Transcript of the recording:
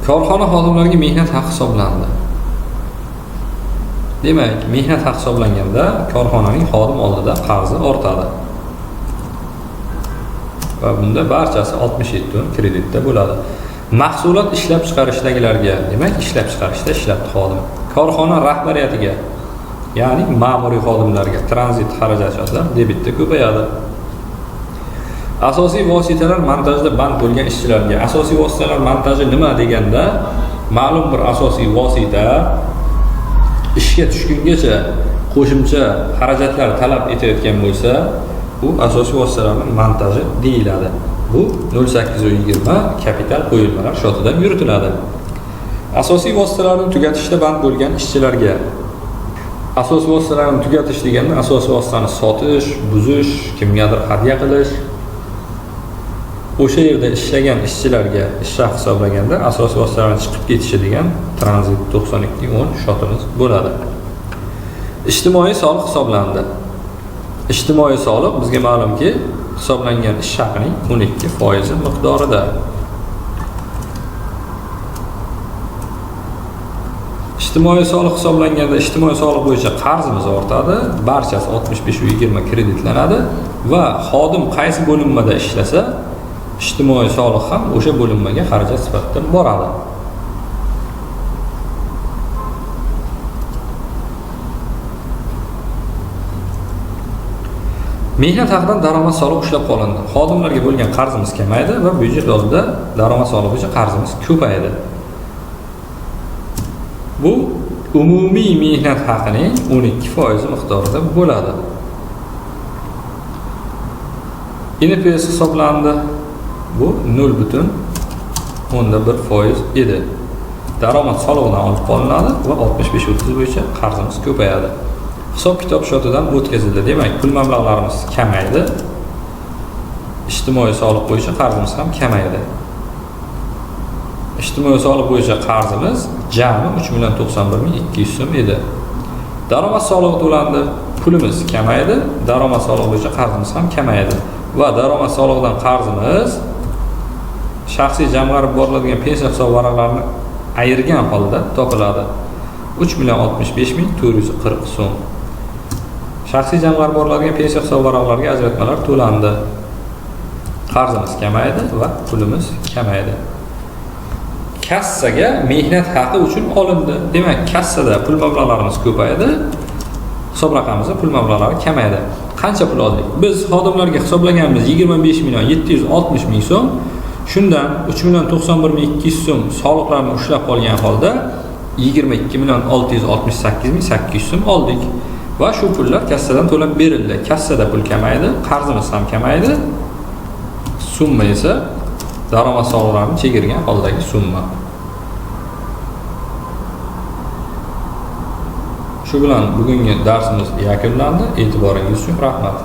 Korxona xodimlariga mehnat haqi hisoblandi. Demak, mehnat haqi hisoblanganda korxonaning xodim oldida qarzi ortadi. Va bunda barchasi 67 tun kreditda bo'ladi. Mahsulot ishlab chiqarishdagilarga, demak, ishlab chiqarishda ishlatdi xodim. Korxona rahbariyatiga, ya'ni ma'muriy xodimlarga tranzit xarajatlar debitda ko'payadi. Asosiy vositalar montajda band bo'lgan ishchilarga. Asosiy vositalar montaji nima deganda, ma'lum bir asosiy vosita ishga tushgungacha qo'shimcha xarajatlar talab etayotgan bo'lsa, bu asosiy vositalarning montaji deyiladi. Bu 0820 kapital qo'yilmalar shotidan yuritiladi. Asosiy vositalarni tugatishda band bo'lgan ishchilarga. Asosiy vositalarni tugatish deganda asosiy vositani sotish, buzish, kimgadir hadya qilish, o'sha yerda ishlagan ishchilarga ish haqi hisoblaganda asosiy vositalarning chiqib ketishi degan tranzit 9210 shotimiz bo'ladi. Ijtimoiy soliq hisoblandi. Ijtimoiy soliq bizga ma'lumki, hisoblangan ish haqining 12% miqdorida. Ijtimoiy soliq hisoblanganda ijtimoiy soliq bo'yicha qarzimiz ortadi, barchasi 65/20 kreditlanadi va xodim qaysi bo'linmada ishlasa, ijtimoiy soliq ham o'sha bo'linmaga xarajat sifatida boradi. Mehnat haqidan daromad soliq ushlab qolindi. Xodimlarga bo'lgan qarzimiz kamaydi va byudjet oldida daromad soliq bo'yicha qarzimiz ko'paydi. Bu umumiy mehnat haqining 12% miqdorida bo'ladi. NPS hisoblandi. Bu 0,1% edi. Daromad solig'idan olib qolinadi va 65-30 bo'yicha qarzimiz ko'payadi. Hisob-kitob shotidan o'tkazildi. Demak, pul mablag'larimiz kamaydi. Ijtimoiy soliq bo'yicha qarzimiz ham kamaydi. Ijtimoiy soliq bo'yicha qarzimiz jami 3,91,200 so'm edi. Daromad solig'i to'landi. Pulimiz kamaydi. Daromad solig'i bo'yicha qarzimiz ham kamaydi. Va daromad solig'idan qarzimiz shaxsiy jamg'arib boriladigan pensiya hisob varaqlarini ayirgan holda topiladi. 3,65,440 so'm. Shaxsiy jamg'arib boriladigan pensiya hisob varaqlariga ajratmalar to'landi. Qarzimiz kamaydi va pulimiz kamaydi. Kassaga mehnat haqi uchun olindi. Demak, kassada pul mablag'larimiz ko'paydi, hisob raqamimizda pul mablag'lari kamaydi. Qancha pul oldik? Biz xodimlarga hisoblaganimiz 25,760,000 so'm. Shundan 3,91,200 so'm soliqlarni ushlab qolgan holda 22,668,800 so'm oldik. Va shu pullar kassadan to'lab berildi. Kassada pul kamaydi, qarzimiz ham kamaydi. Summa esa daromad solig'larini chegirgan holdagi summa. Shu bilan bugungi darsimiz yakunlandi. E'tiboringiz uchun rahmat.